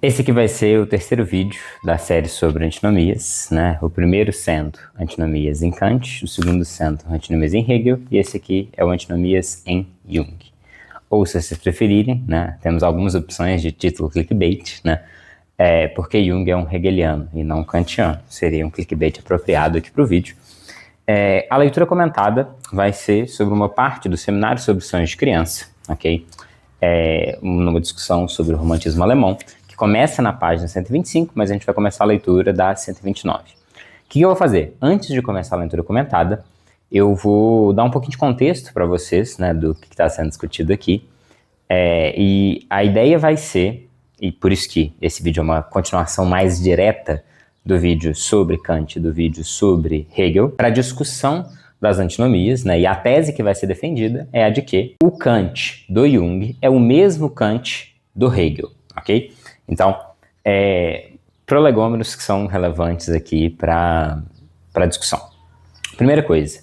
Esse aqui vai ser o terceiro vídeo da série sobre antinomias, né? O primeiro sendo antinomias em Kant, o segundo sendo antinomias em Hegel, e esse aqui é o antinomias em Jung. Ou, se vocês preferirem, né, temos algumas opções de título clickbait, né? Porque Jung é um hegeliano e não kantiano. Seria um clickbait apropriado aqui para o vídeo. A leitura comentada vai ser sobre uma parte do seminário sobre sonhos de criança, ok? Numa discussão sobre o romantismo alemão, que começa na página 125, mas a gente vai começar a leitura da 129. O que eu vou fazer? Antes de começar a leitura comentada, eu vou dar um pouquinho de contexto para vocês, né, do que está sendo discutido aqui. E a ideia vai ser, e por isso que esse vídeo é uma continuação mais direta do vídeo sobre Kant, do vídeo sobre Hegel, para a discussão das antinomias, né? E a tese que vai ser defendida é a de que o Kant do Jung é o mesmo Kant do Hegel, ok? Então, prolegômenos que são relevantes aqui para a discussão. Primeira coisa,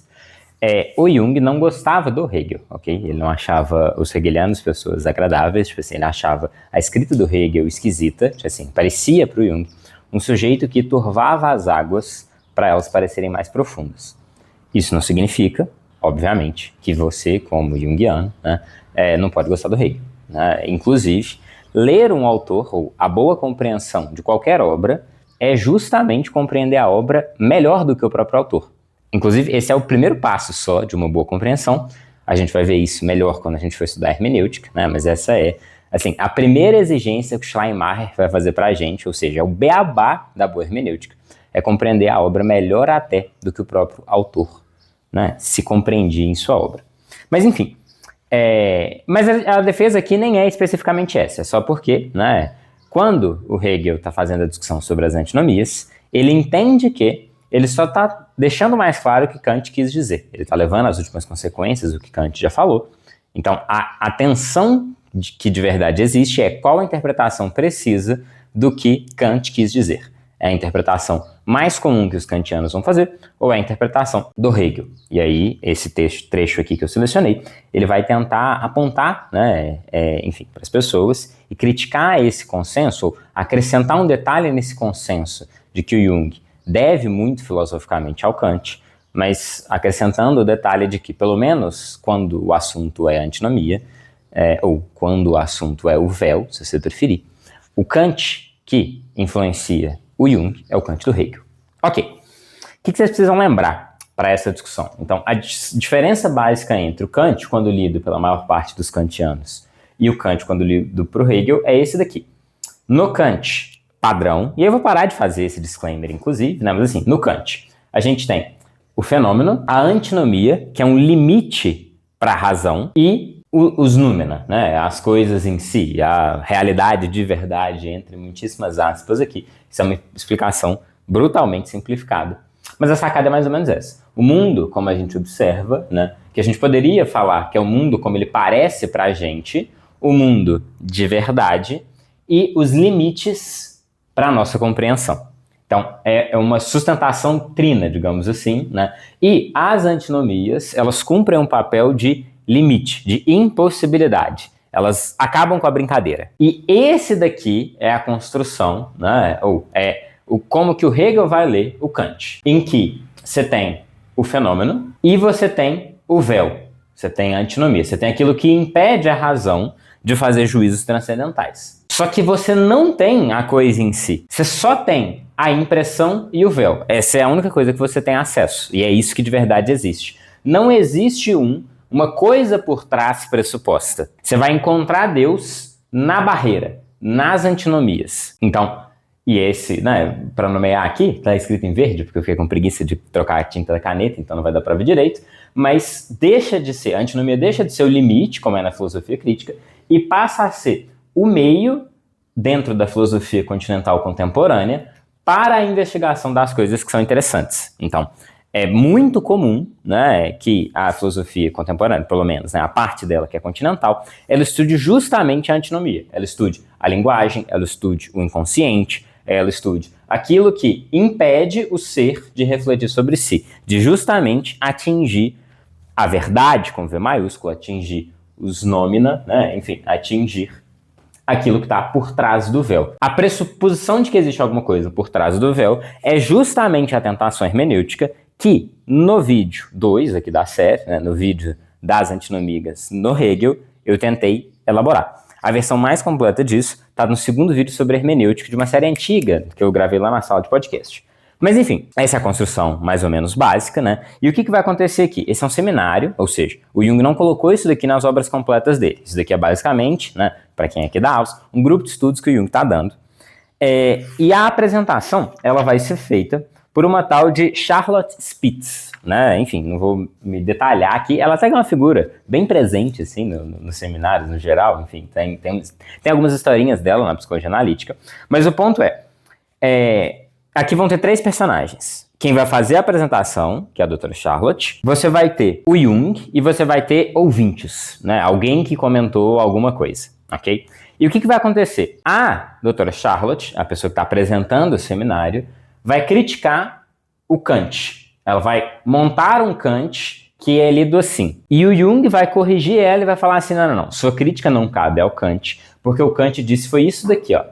o Jung não gostava do Hegel, ok? Ele não achava os hegelianos pessoas agradáveis, tipo assim, ele achava a escrita do Hegel esquisita, tipo assim, parecia para o Jung um sujeito que turvava as águas para elas parecerem mais profundas. Isso não significa, obviamente, que você, como junguiano, né, não pode gostar do Hegel, né? Inclusive, ler um autor, ou a boa compreensão de qualquer obra, é justamente compreender a obra melhor do que o próprio autor. Inclusive, esse é o primeiro passo só de uma boa compreensão. A gente vai ver isso melhor quando a gente for estudar hermenêutica, né? Mas essa é, assim, a primeira exigência que o Schleiermacher vai fazer para a gente, ou seja, é o beabá da boa hermenêutica, é compreender a obra melhor até do que o próprio autor, né, se compreendia em sua obra. Mas enfim, mas a defesa aqui nem é especificamente essa, é só porque, né, quando o Hegel está fazendo a discussão sobre as antinomias, ele entende que ele só está deixando mais claro o que Kant quis dizer. Ele está levando às últimas consequências o que Kant já falou. Então, a tensão que de verdade existe é qual a interpretação precisa do que Kant quis dizer. É a interpretação mais comum que os kantianos vão fazer, ou é a interpretação do Hegel. E aí, esse trecho aqui que eu selecionei, ele vai tentar apontar, né, enfim, para as pessoas e criticar esse consenso, ou acrescentar um detalhe nesse consenso de que o Jung deve muito filosoficamente ao Kant, mas acrescentando o detalhe de que, pelo menos quando o assunto é antinomia, ou quando o assunto é o véu, se você preferir, o Kant que influencia o Jung é o Kant do Hegel. Ok, o que vocês precisam lembrar para essa discussão? Então, a diferença básica entre o Kant, quando lido pela maior parte dos kantianos, e o Kant, quando lido para o Hegel, é esse daqui. No Kant padrão, e eu vou parar de fazer esse disclaimer, inclusive, né? Mas assim, no Kant, a gente tem o fenômeno, a antinomia, que é um limite para a razão, e os noumena, né? As coisas em si, a realidade de verdade, entre muitíssimas aspas aqui. Isso é uma explicação brutalmente simplificada. Mas a sacada é mais ou menos essa. O mundo, como a gente observa, né? Que a gente poderia falar que é o mundo como ele parece para a gente, o mundo de verdade e os limites para a nossa compreensão. Então, é uma sustentação trina, digamos assim, né? E as antinomias, elas cumprem um papel de limite, de impossibilidade. Elas acabam com a brincadeira. E esse daqui é a construção, né? Ou como que o Hegel vai ler o Kant, em que você tem o fenômeno e você tem o véu. Você tem a antinomia, você tem aquilo que impede a razão de fazer juízos transcendentais. Só que você não tem a coisa em si. Você só tem a impressão e o véu. Essa é a única coisa que você tem acesso. E é isso que de verdade existe. Não existe uma coisa por trás pressuposta. Você vai encontrar Deus na barreira, nas antinomias. Então, e esse, né, para nomear aqui, tá escrito em verde, porque eu fiquei com preguiça de trocar a tinta da caneta, então não vai dar para ver direito, mas a antinomia deixa de ser o limite, como é na filosofia crítica, e passa a ser o meio, dentro da filosofia continental contemporânea, para a investigação das coisas que são interessantes. Então, é muito comum, né, que a filosofia contemporânea, pelo menos, né, a parte dela que é continental, ela estude justamente a antinomia. Ela estude a linguagem, ela estude o inconsciente, ela estude aquilo que impede o ser de refletir sobre si, de justamente atingir a verdade, com V maiúsculo, atingir os noumena, né, enfim, atingir aquilo que está por trás do véu. A pressuposição de que existe alguma coisa por trás do véu é justamente a tentação hermenêutica que no vídeo 2 aqui da série, né, no vídeo das antinomias no Hegel, eu tentei elaborar. A versão mais completa disso está no segundo vídeo sobre hermenêutica de uma série antiga que eu gravei lá na sala de podcast. Mas enfim, essa é a construção mais ou menos básica, né? E o que vai acontecer aqui? Esse é um seminário, ou seja, o Jung não colocou isso daqui nas obras completas dele. Isso daqui é basicamente, né, para quem aqui dá aulas, um grupo de estudos que o Jung está dando. E a apresentação, ela vai ser feita por uma tal de Charlotte Spitz, né? Enfim, não vou me detalhar aqui. Ela até é uma figura bem presente, assim, nos seminários, no geral. Enfim, tem algumas historinhas dela na psicologia analítica. Mas o ponto aqui vão ter 3 personagens. Quem vai fazer a apresentação, que é a doutora Charlotte, você vai ter o Jung e você vai ter ouvintes, né? Alguém que comentou alguma coisa, ok? E o que vai acontecer? A doutora Charlotte, a pessoa que está apresentando o seminário, vai criticar o Kant. Ela vai montar um Kant que é lido assim. E o Jung vai corrigir ela e vai falar assim, não, sua crítica não cabe ao Kant, porque o Kant disse foi isso daqui, ó.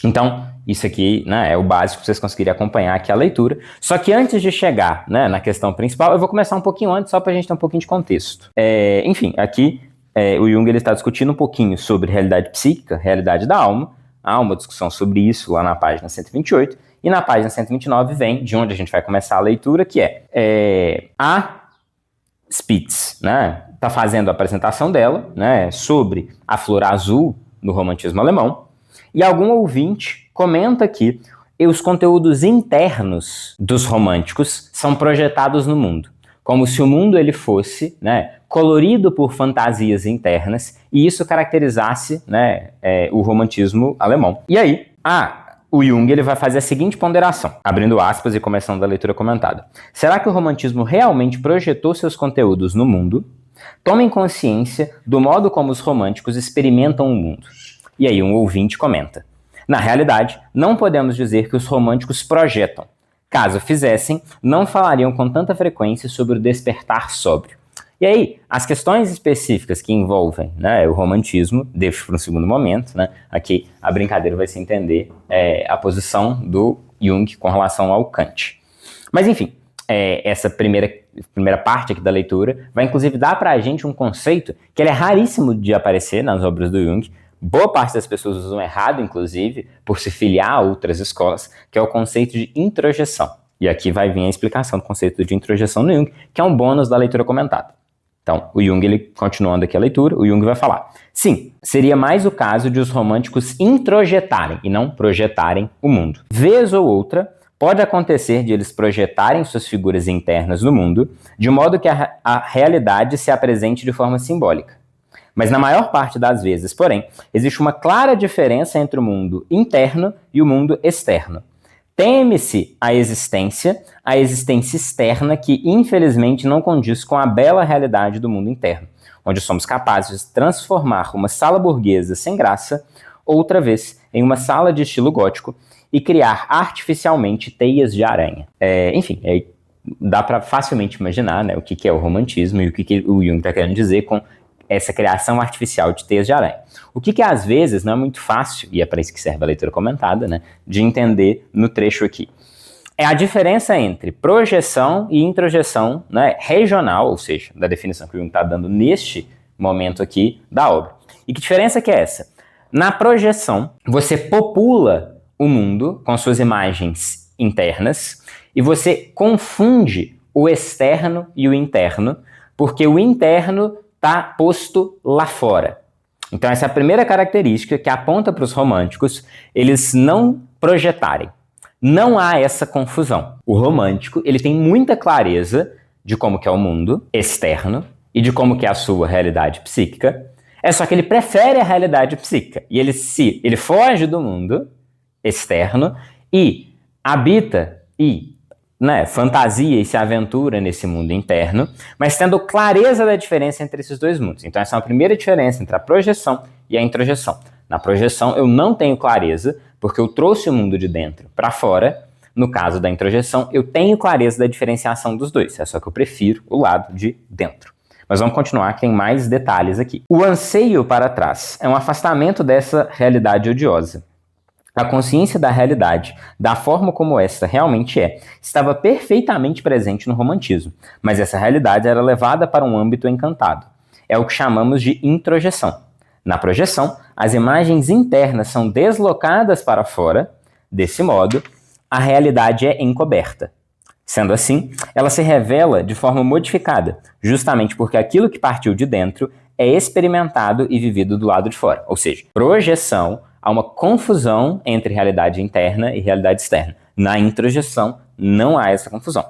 Então, isso aqui, né, é o básico para vocês conseguirem acompanhar aqui a leitura. Só que antes de chegar, né, na questão principal, eu vou começar um pouquinho antes, só para a gente ter um pouquinho de contexto. Enfim, aqui o Jung está discutindo um pouquinho sobre realidade psíquica, realidade da alma. Há uma discussão sobre isso lá na página 128. E na página 129 vem de onde a gente vai começar a leitura, que a Spitz, né, está fazendo a apresentação dela, né, sobre a flor azul no romantismo alemão, e algum ouvinte comenta que os conteúdos internos dos românticos são projetados no mundo, como se o mundo ele fosse, né, colorido por fantasias internas, e isso caracterizasse, né, o romantismo alemão. E aí, o Jung ele vai fazer a seguinte ponderação, abrindo aspas e começando a leitura comentada. Será que o romantismo realmente projetou seus conteúdos no mundo? Tomem consciência do modo como os românticos experimentam o mundo. E aí um ouvinte comenta. Na realidade, não podemos dizer que os românticos projetam. Caso fizessem, não falariam com tanta frequência sobre o despertar sóbrio. E aí, as questões específicas que envolvem, né, o romantismo, deixo para um segundo momento, né, aqui a brincadeira vai se entender a posição do Jung com relação ao Kant. Mas enfim, essa primeira parte aqui da leitura vai inclusive dar para a gente um conceito que ele é raríssimo de aparecer nas obras do Jung. Boa parte das pessoas usam errado, inclusive, por se filiar a outras escolas, que é o conceito de introjeção. E aqui vai vir a explicação do conceito de introjeção no Jung, que é um bônus da leitura comentada. Então, o Jung, ele continuando aqui a leitura, o Jung vai falar. Sim, seria mais o caso de os românticos introjetarem e não projetarem o mundo. Vez ou outra, pode acontecer de eles projetarem suas figuras internas no mundo, de modo que a realidade se apresente de forma simbólica. Mas na maior parte das vezes, porém, existe uma clara diferença entre o mundo interno e o mundo externo. Teme-se a existência externa que, infelizmente, não condiz com a bela realidade do mundo interno, onde somos capazes de transformar uma sala burguesa sem graça, outra vez, em uma sala de estilo gótico e criar artificialmente teias de aranha. Enfim, dá para facilmente imaginar, né, o que é o romantismo e o que o Jung está querendo dizer com essa criação artificial de teias de aranha. O que às vezes não é muito fácil, e é para isso que serve a leitura comentada, né, de entender no trecho aqui. É a diferença entre projeção e introjeção, né, regional, ou seja, da definição que o Jung está dando neste momento aqui da obra. E que diferença que é essa? Na projeção, você popula o mundo com suas imagens internas e você confunde o externo e o interno, porque o interno está posto lá fora. Então essa é a primeira característica que aponta para os românticos eles não projetarem. Não há essa confusão. O romântico ele tem muita clareza de como que é o mundo externo e de como que é a sua realidade psíquica. É só que ele prefere a realidade psíquica. E ele foge do mundo externo e habita fantasia e se aventura nesse mundo interno, mas tendo clareza da diferença entre esses dois mundos. Então essa é a primeira diferença entre a projeção e a introjeção. Na projeção eu não tenho clareza, porque eu trouxe o mundo de dentro para fora. No caso da introjeção, eu tenho clareza da diferenciação dos dois, é só que eu prefiro o lado de dentro. Mas vamos continuar, que tem mais detalhes aqui. O anseio para trás é um afastamento dessa realidade odiosa. A consciência da realidade, da forma como essa realmente é, estava perfeitamente presente no romantismo, mas essa realidade era levada para um âmbito encantado. É o que chamamos de introjeção. Na projeção, as imagens internas são deslocadas para fora. Desse modo, a realidade é encoberta. Sendo assim, ela se revela de forma modificada, justamente porque aquilo que partiu de dentro é experimentado e vivido do lado de fora. Ou seja, projeção, há uma confusão entre realidade interna e realidade externa. Na introjeção, não há essa confusão.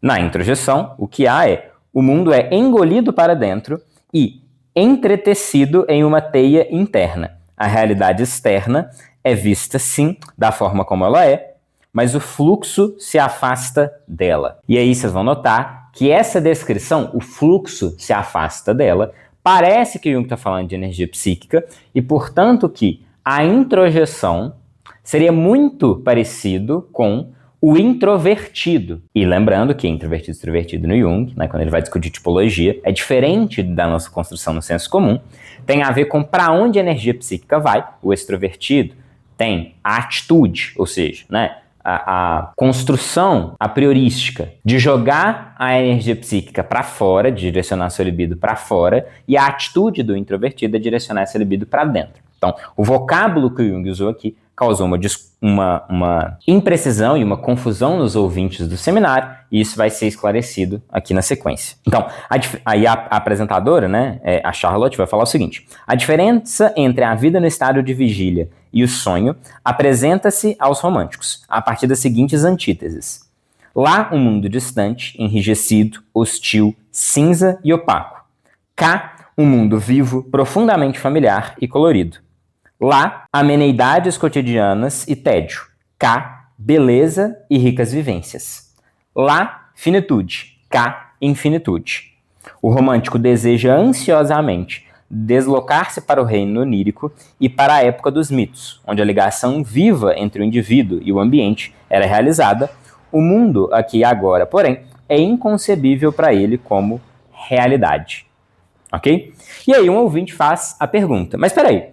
Na introjeção, o que há é, o mundo é engolido para dentro e entretecido em uma teia interna. A realidade externa é vista, sim, da forma como ela é, mas o fluxo se afasta dela. E aí vocês vão notar que essa descrição, o fluxo se afasta dela, parece que Jung está falando de energia psíquica e, portanto, que a introjeção seria muito parecido com o introvertido. E lembrando que introvertido e extrovertido no Jung, né, quando ele vai discutir tipologia, é diferente da nossa construção no senso comum, tem a ver com para onde a energia psíquica vai. O extrovertido tem a atitude, ou seja, né, a construção a priorística de jogar a energia psíquica para fora, de direcionar seu libido para fora, e a atitude do introvertido é direcionar essa libido para dentro. Então, o vocábulo que o Jung usou aqui causou uma imprecisão e uma confusão nos ouvintes do seminário, e isso vai ser esclarecido aqui na sequência. Então, aí a apresentadora, né, a Charlotte, vai falar o seguinte: a diferença entre a vida no estado de vigília e o sonho apresenta-se aos românticos, a partir das seguintes antíteses. Lá, um mundo distante, enrijecido, hostil, cinza e opaco. Cá, um mundo vivo, profundamente familiar e colorido. Lá, amenidades cotidianas e tédio. Cá, beleza e ricas vivências. Lá, finitude. Cá, infinitude. O romântico deseja ansiosamente deslocar-se para o reino onírico e para a época dos mitos, onde a ligação viva entre o indivíduo e o ambiente era realizada. O mundo aqui e agora, porém, é inconcebível para ele como realidade. Ok? E aí um ouvinte faz a pergunta, mas peraí,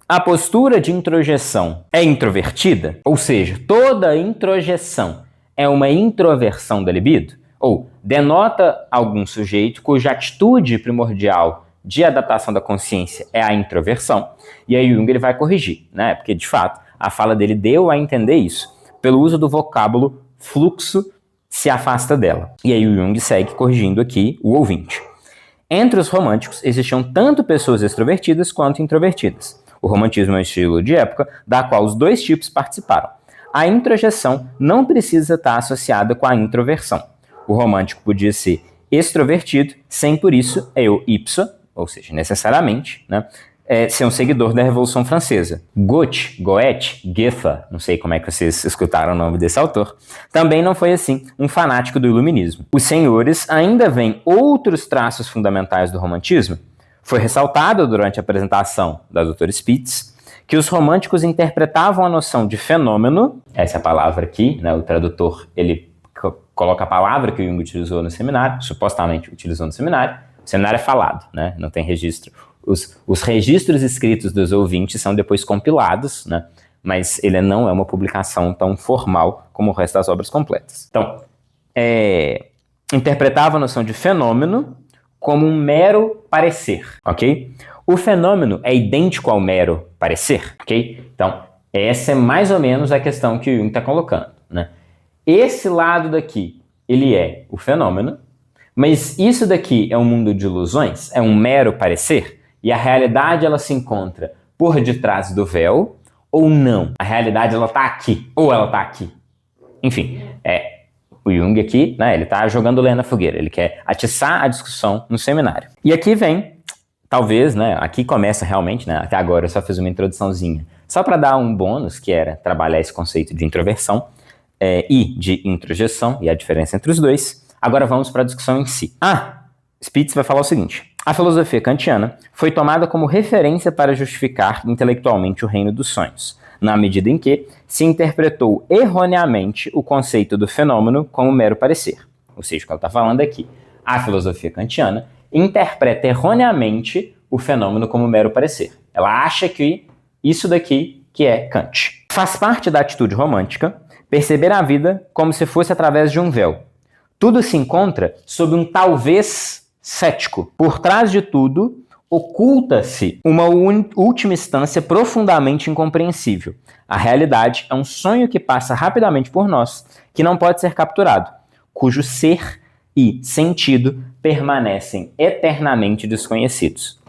a postura de introjeção é introvertida? Ou seja, toda introjeção é uma introversão da libido? Ou denota algum sujeito cuja atitude primordial de adaptação da consciência é a introversão? E aí Jung ele vai corrigir, né? Porque de fato a fala dele deu a entender isso, pelo uso do vocábulo fluxo se afasta dela. E aí o Jung segue corrigindo aqui o ouvinte. Entre os românticos existiam tanto pessoas extrovertidas quanto introvertidas. O romantismo é um estilo de época da qual os dois tipos participaram. A introjeção não precisa estar associada com a introversão. O romântico podia ser extrovertido, sem por isso eu ipso, ou seja, necessariamente, né, ser um seguidor da Revolução Francesa. Goethe, Goethe, não sei como é que vocês escutaram o nome desse autor, também não foi assim um fanático do iluminismo. Os senhores ainda veem outros traços fundamentais do romantismo. Foi ressaltado durante a apresentação da Dra. Spitz que os românticos interpretavam a noção de fenômeno, essa é a palavra aqui, né, o tradutor ele coloca a palavra que o Jung utilizou no seminário, supostamente utilizou no seminário. O seminário é falado, né, não tem registro. Os registros escritos dos ouvintes são depois compilados, né, mas ele não é uma publicação tão formal como o resto das obras completas. Então, interpretava a noção de fenômeno como um mero parecer, ok? O fenômeno é idêntico ao mero parecer, ok? Então, essa é mais ou menos a questão que o Jung está colocando, né? Esse lado daqui, ele é o fenômeno, mas isso daqui é um mundo de ilusões, é um mero parecer, e a realidade ela se encontra por detrás do véu ou não. A realidade ela está aqui, ou ela está aqui. Enfim, o Jung aqui, né, ele está jogando lenha na fogueira, ele quer atiçar a discussão no seminário. E aqui vem, talvez, né, aqui começa realmente, né, até agora eu só fiz uma introduçãozinha, só para dar um bônus, que era trabalhar esse conceito de introversão e de introjeção, e a diferença entre os dois. Agora vamos para a discussão em si. Spitz vai falar o seguinte: a filosofia kantiana foi tomada como referência para justificar intelectualmente o reino dos sonhos, na medida em que se interpretou erroneamente o conceito do fenômeno como mero parecer. Ou seja, o que ela está falando aqui, a filosofia kantiana interpreta erroneamente o fenômeno como mero parecer. Ela acha que isso daqui que é Kant. Faz parte da atitude romântica perceber a vida como se fosse através de um véu. Tudo se encontra sob um talvez cético. Por trás de tudo, oculta-se uma última instância profundamente incompreensível. A realidade é um sonho que passa rapidamente por nós, que não pode ser capturado, cujo ser e sentido permanecem eternamente desconhecidos.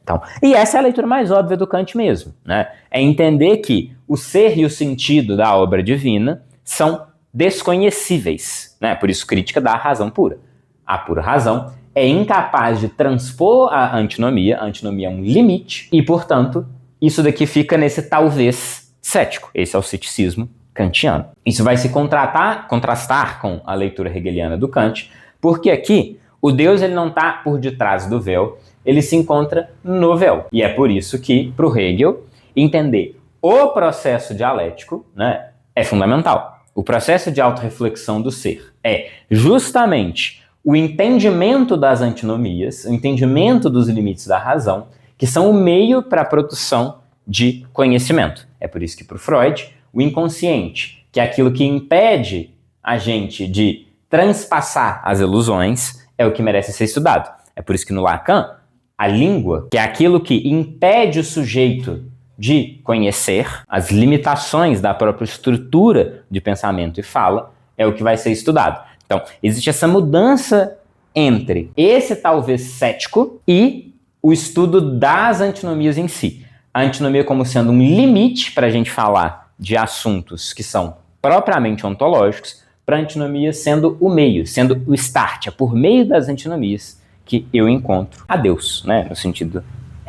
Então, e essa é a leitura mais óbvia do Kant mesmo, né? É entender que o ser e o sentido da obra divina são desconhecíveis, né? Por isso, crítica da razão pura. A pura razão é incapaz de transpor a antinomia é um limite, e, portanto, isso daqui fica nesse talvez cético. Esse é o ceticismo kantiano. Isso vai se contrastar com a leitura hegeliana do Kant, porque aqui o Deus ele não está por detrás do véu, ele se encontra no véu. E é por isso que, para o Hegel, entender o processo dialético, né, é fundamental. O processo de autorreflexão do ser é justamente o entendimento das antinomias, o entendimento dos limites da razão, que são o meio para a produção de conhecimento. É por isso que, para o Freud, o inconsciente, que é aquilo que impede a gente de transpassar as ilusões, é o que merece ser estudado. É por isso que no Lacan, a língua, que é aquilo que impede o sujeito de conhecer as limitações da própria estrutura de pensamento e fala, é o que vai ser estudado. Então, existe essa mudança entre esse talvez cético e o estudo das antinomias em si. A antinomia como sendo um limite para a gente falar de assuntos que são propriamente ontológicos, para a antinomia sendo o meio, sendo o start. É por meio das antinomias que eu encontro a Deus, né, no sentido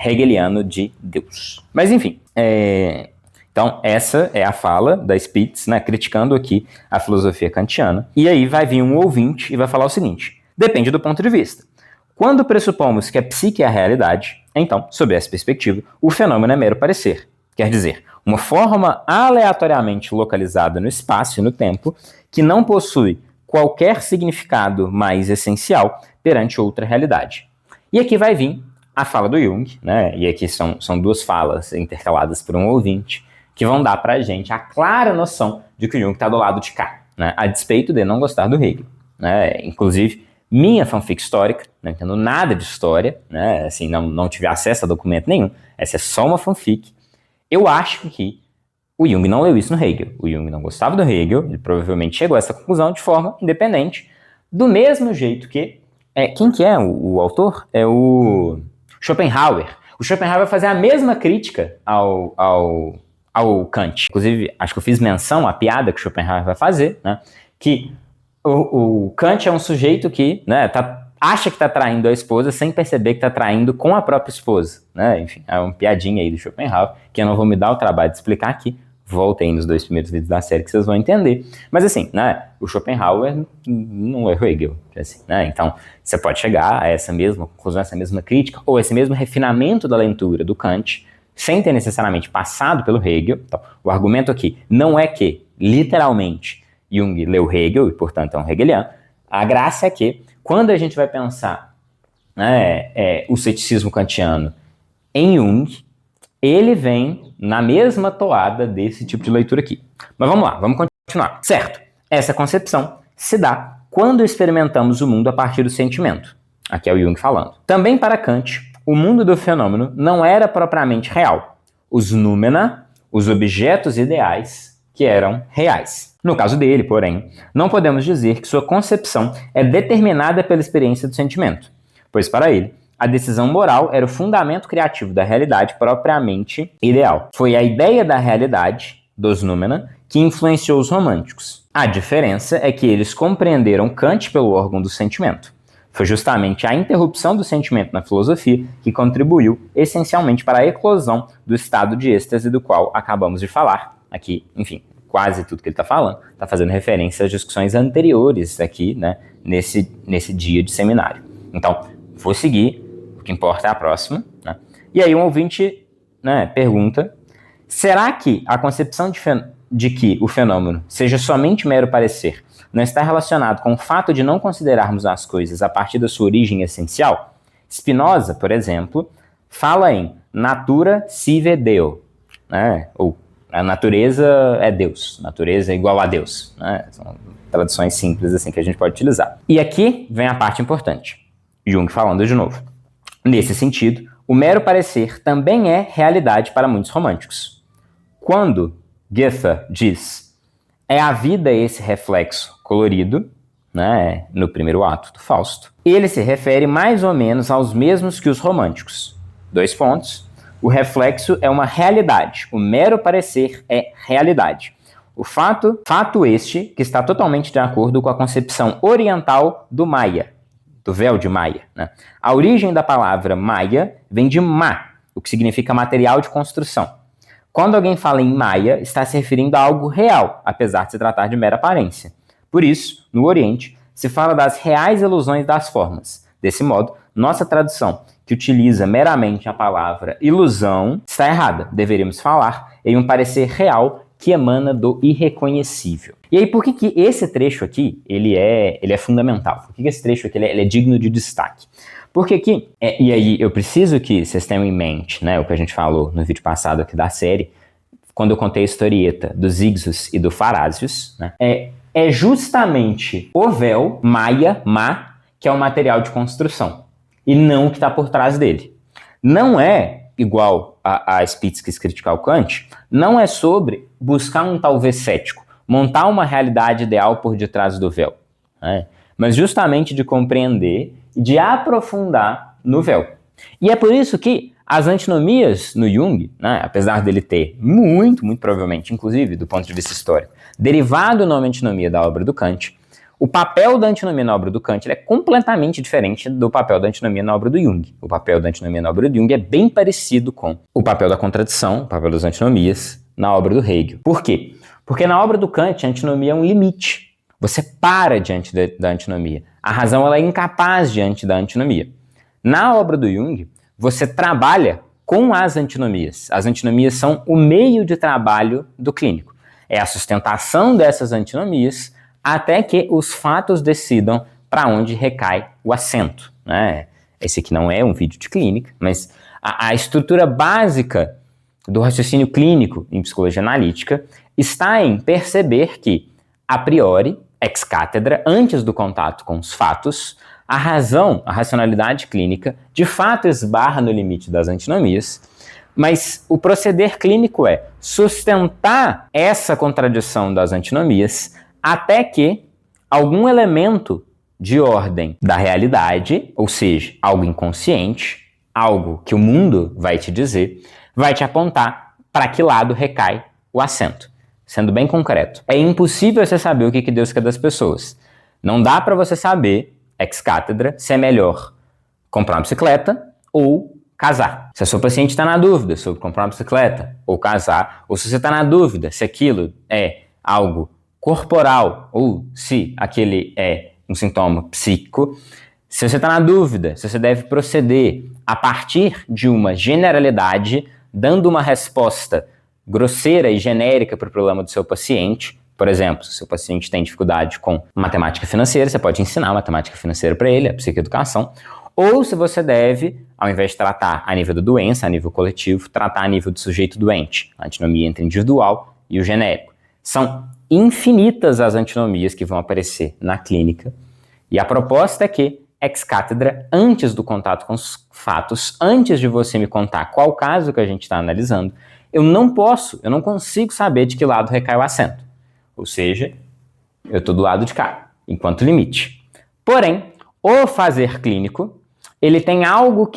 hegeliano de Deus. Mas enfim, então essa é a fala da Spitz, né, criticando aqui a filosofia kantiana. E aí vai vir um ouvinte e vai falar o seguinte: depende do ponto de vista. Quando pressupomos que a psique é a realidade, então, sob essa perspectiva, o fenômeno é mero parecer. Quer dizer, uma forma aleatoriamente localizada no espaço e no tempo que não possui qualquer significado mais essencial perante outra realidade. E aqui vai vir a fala do Jung, né? E aqui são duas falas intercaladas por um ouvinte, que vão dar pra gente a clara noção de que o Jung está do lado de cá, né? A despeito de não gostar do Hegel, né? Inclusive, minha fanfic histórica, não entendo nada de história, né? Assim, não tive acesso a documento nenhum, essa é só uma fanfic. Eu acho que o Jung não leu isso no Hegel. O Jung não gostava do Hegel, ele provavelmente chegou a essa conclusão de forma independente, do mesmo jeito que... quem que é o autor? É o Schopenhauer. O Schopenhauer vai fazer a mesma crítica ao Kant. Inclusive, acho que eu fiz menção à piada que o Schopenhauer vai fazer, né? Que o Kant é um sujeito que, né, acha que está traindo a esposa sem perceber que está traindo com a própria esposa, né? Enfim, é uma piadinha aí do Schopenhauer, que eu não vou me dar o trabalho de explicar aqui. Voltem nos 2 primeiros vídeos da série que vocês vão entender. Mas assim, né, o Schopenhauer não é o Hegel, assim, né? Então, você pode chegar a essa mesma conclusão, essa mesma crítica, ou esse mesmo refinamento da leitura do Kant, sem ter necessariamente passado pelo Hegel. Então, o argumento aqui não é que, literalmente, Jung leu Hegel e, portanto, é um hegeliano. A graça é que, quando a gente vai pensar, né, o ceticismo kantiano em Jung, ele vem na mesma toada desse tipo de leitura aqui. Mas vamos lá, vamos continuar. Certo, essa concepção se dá quando experimentamos o mundo a partir do sentimento. Aqui é o Jung falando. Também para Kant, o mundo do fenômeno não era propriamente real. Os noumena, os objetos ideais, que eram reais. No caso dele, porém, não podemos dizer que sua concepção é determinada pela experiência do sentimento, pois para ele, a decisão moral era o fundamento criativo da realidade propriamente ideal. Foi a ideia da realidade, dos noumena, que influenciou os românticos. A diferença é que eles compreenderam Kant pelo órgão do sentimento. Foi justamente a interrupção do sentimento na filosofia que contribuiu essencialmente para a eclosão do estado de êxtase do qual acabamos de falar. Aqui, enfim, quase tudo que ele está falando, está fazendo referência às discussões anteriores aqui, né, nesse dia de seminário. Então, vou seguir, o que importa é a próxima, né? E aí um ouvinte, né, pergunta: será que a concepção de que o fenômeno seja somente mero parecer não está relacionado com o fato de não considerarmos as coisas a partir da sua origem essencial? Spinoza, por exemplo, fala em natura sive Deo, né? Ou a natureza é Deus, natureza é igual a Deus, né? São traduções simples assim que a gente pode utilizar. E aqui vem a parte importante. Jung falando de novo. Nesse sentido, o mero parecer também é realidade para muitos românticos. Quando Goethe diz é a vida esse reflexo colorido, né, no primeiro ato do Fausto, ele se refere mais ou menos aos mesmos que os românticos. 2 pontos. O reflexo é uma realidade, o mero parecer é realidade. O fato este que está totalmente de acordo com a concepção oriental do Maya, do véu de Maya, né? A origem da palavra Maya vem de Ma, o que significa material de construção. Quando alguém fala em Maya, está se referindo a algo real, apesar de se tratar de mera aparência. Por isso, no Oriente, se fala das reais ilusões das formas. Desse modo, nossa tradução, que utiliza meramente a palavra ilusão, está errada. Deveríamos falar em um parecer real que emana do irreconhecível. E aí, por que esse trecho aqui ele é fundamental? Por que esse trecho aqui ele é digno de destaque? Porque aqui, e aí eu preciso que vocês tenham em mente, né, o que a gente falou no vídeo passado aqui da série, quando eu contei a historieta dos Ixos e do Farásios, né, é justamente o véu, Maya, Ma, que é o material de construção, e não o que está por trás dele. Não é igual a Spitz quis criticar o Kant, não é sobre buscar um talvez cético, montar uma realidade ideal por detrás do véu, né? Mas justamente de compreender e de aprofundar no véu. E é por isso que as antinomias no Jung, né, apesar dele ter muito provavelmente, inclusive do ponto de vista histórico, derivado o nome antinomia da obra do Kant, o papel da antinomia na obra do Kant é completamente diferente do papel da antinomia na obra do Jung. O papel da antinomia na obra do Jung é bem parecido com o papel da contradição, o papel das antinomias na obra do Hegel. Por quê? Porque na obra do Kant a antinomia é um limite. Você para diante da antinomia. A razão ela é incapaz diante da antinomia. Na obra do Jung, você trabalha com as antinomias. As antinomias são o meio de trabalho do clínico. É a sustentação dessas antinomias até que os fatos decidam para onde recai o acento, né? Esse aqui não é um vídeo de clínica, mas a estrutura básica do raciocínio clínico em psicologia analítica está em perceber que, a priori, ex cátedra, antes do contato com os fatos, a razão, a racionalidade clínica, de fato esbarra no limite das antinomias, mas o proceder clínico é sustentar essa contradição das antinomias até que algum elemento de ordem da realidade, ou seja, algo inconsciente, algo que o mundo vai te dizer, vai te apontar para que lado recai o acento. Sendo bem concreto, é impossível você saber o que Deus quer das pessoas. Não dá para você saber, ex cátedra, se é melhor comprar uma bicicleta ou casar. Se a sua paciente está na dúvida sobre comprar uma bicicleta ou casar, ou se você está na dúvida se aquilo é algo corporal ou se aquele é um sintoma psíquico, se você está na dúvida se você deve proceder a partir de uma generalidade, dando uma resposta grosseira e genérica para o problema do seu paciente. Por exemplo, se o seu paciente tem dificuldade com matemática financeira, você pode ensinar matemática financeira para ele, a psicoeducação. Ou se você deve, ao invés de tratar a nível da doença, a nível coletivo, tratar a nível do sujeito doente, a antinomia entre o individual e o genérico. São infinitas as antinomias que vão aparecer na clínica, e a proposta é que, ex cátedra, antes do contato com os fatos, antes de você me contar qual caso que a gente está analisando, eu não consigo saber de que lado recai o acento. Ou seja, eu estou do lado de cá, enquanto limite. Porém, o fazer clínico, ele tem algo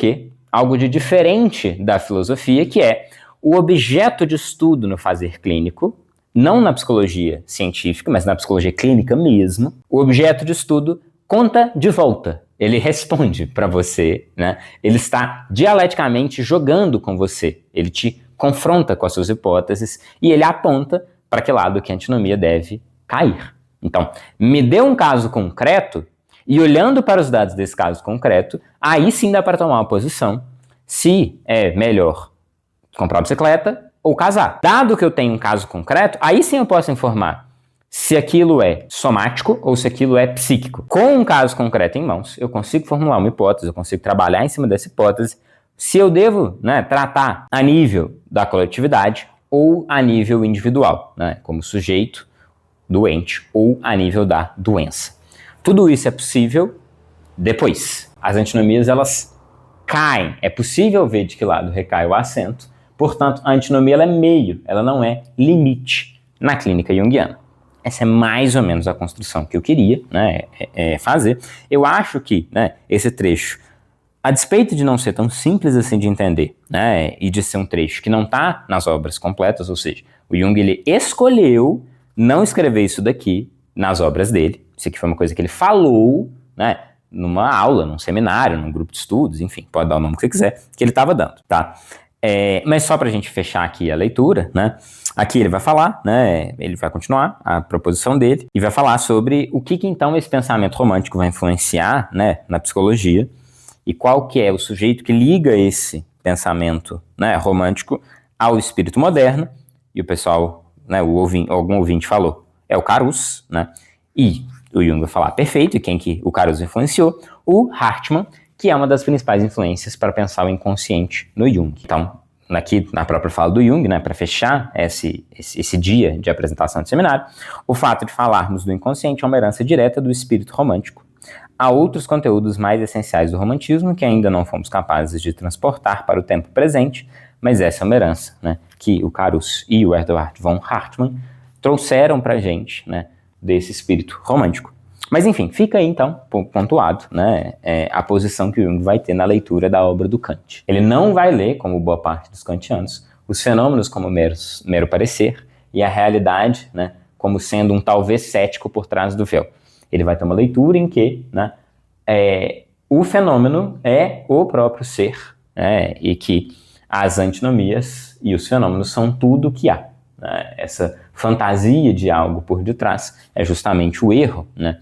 de diferente da filosofia, que é o objeto de estudo no fazer clínico, não na psicologia científica, mas na psicologia clínica mesmo. O objeto de estudo conta de volta. Ele responde para você, né? Ele está dialeticamente jogando com você. Ele te confronta com as suas hipóteses e ele aponta para que lado que a antinomia deve cair. Então, me dê um caso concreto e olhando para os dados desse caso concreto, aí sim dá para tomar uma posição se é melhor comprar uma bicicleta ou casar. Dado que eu tenho um caso concreto, aí sim eu posso informar se aquilo é somático ou se aquilo é psíquico. Com um caso concreto em mãos, eu consigo formular uma hipótese, eu consigo trabalhar em cima dessa hipótese, se eu devo, né, tratar a nível da coletividade ou a nível individual, né, como sujeito doente ou a nível da doença. Tudo isso é possível depois. As antinomias, elas caem. É possível ver de que lado recai o acento. Portanto, a antinomia ela é meio, ela não é limite na clínica junguiana. Essa é mais ou menos a construção que eu queria, né, fazer. Eu acho que, né, esse trecho, a despeito de não ser tão simples assim de entender, né, e de ser um trecho que não está nas obras completas, ou seja, o Jung ele escolheu não escrever isso daqui nas obras dele. Isso aqui foi uma coisa que ele falou, né, numa aula, num seminário, num grupo de estudos, enfim, pode dar o nome que você quiser, que ele estava dando, tá? Mas só para a gente fechar aqui a leitura, né, aqui ele vai falar, né, ele vai continuar a proposição dele e vai falar sobre o que então esse pensamento romântico vai influenciar, né, na psicologia e qual que é o sujeito que liga esse pensamento, né, romântico ao espírito moderno. E o pessoal, né, algum ouvinte falou, é o Caruso, né, e o Jung vai falar, perfeito, e quem que o Caruso influenciou? O Hartmann, que é uma das principais influências para pensar o inconsciente no Jung. Então, aqui na própria fala do Jung, né, para fechar esse dia de apresentação de seminário, o fato de falarmos do inconsciente é uma herança direta do espírito romântico. Há outros conteúdos mais essenciais do romantismo que ainda não fomos capazes de transportar para o tempo presente, mas essa é uma herança, né, que o Caruso e o Eduard von Hartmann trouxeram para a gente, né, desse espírito romântico. Mas enfim, fica aí então pontuado, né, a posição que o Jung vai ter na leitura da obra do Kant. Ele não vai ler, como boa parte dos kantianos, os fenômenos como mero parecer e a realidade, né, como sendo um talvez cético por trás do véu. Ele vai ter uma leitura em que, né, o fenômeno é o próprio ser, né, e que as antinomias e os fenômenos são tudo o que há. Né? Essa fantasia de algo por detrás é justamente o erro, né,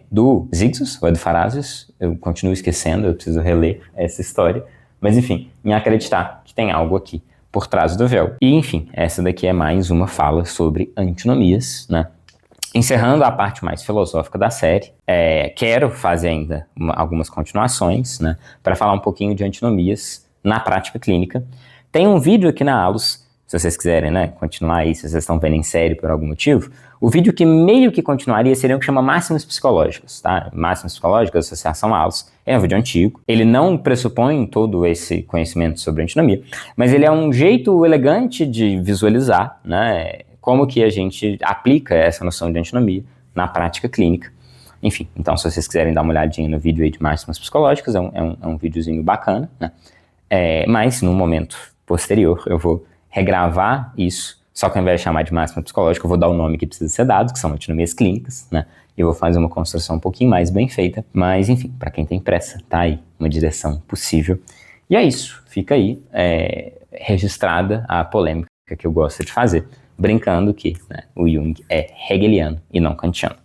do Zixus, ou do Farasius. Eu continuo esquecendo, eu preciso reler essa história, mas enfim, em acreditar que tem algo aqui por trás do véu. E enfim, essa daqui é mais uma fala sobre antinomias, né? Encerrando a parte mais filosófica da série, quero fazer ainda algumas continuações, né, para falar um pouquinho de antinomias na prática clínica. Tem um vídeo aqui na Alus, se vocês quiserem, né, continuar aí, se vocês estão vendo em série por algum motivo, o vídeo que meio que continuaria seria o que chama Máximas Psicológicas, tá? Máximas Psicológicas, Associação Alus, é um vídeo antigo, ele não pressupõe todo esse conhecimento sobre antinomia, mas ele é um jeito elegante de visualizar, né, como que a gente aplica essa noção de antinomia na prática clínica. Enfim, então se vocês quiserem dar uma olhadinha no vídeo aí de Máximas Psicológicas, é um videozinho bacana, né? Mas no momento posterior eu vou regravar isso, só que ao invés de chamar de máxima psicológica, eu vou dar o nome que precisa ser dado, que são antinomias clínicas, né? Eu vou fazer uma construção um pouquinho mais bem feita, mas enfim, para quem tem pressa, tá aí uma direção possível. E é isso, fica aí registrada a polêmica que eu gosto de fazer, brincando que, né, o Jung é hegeliano e não kantiano.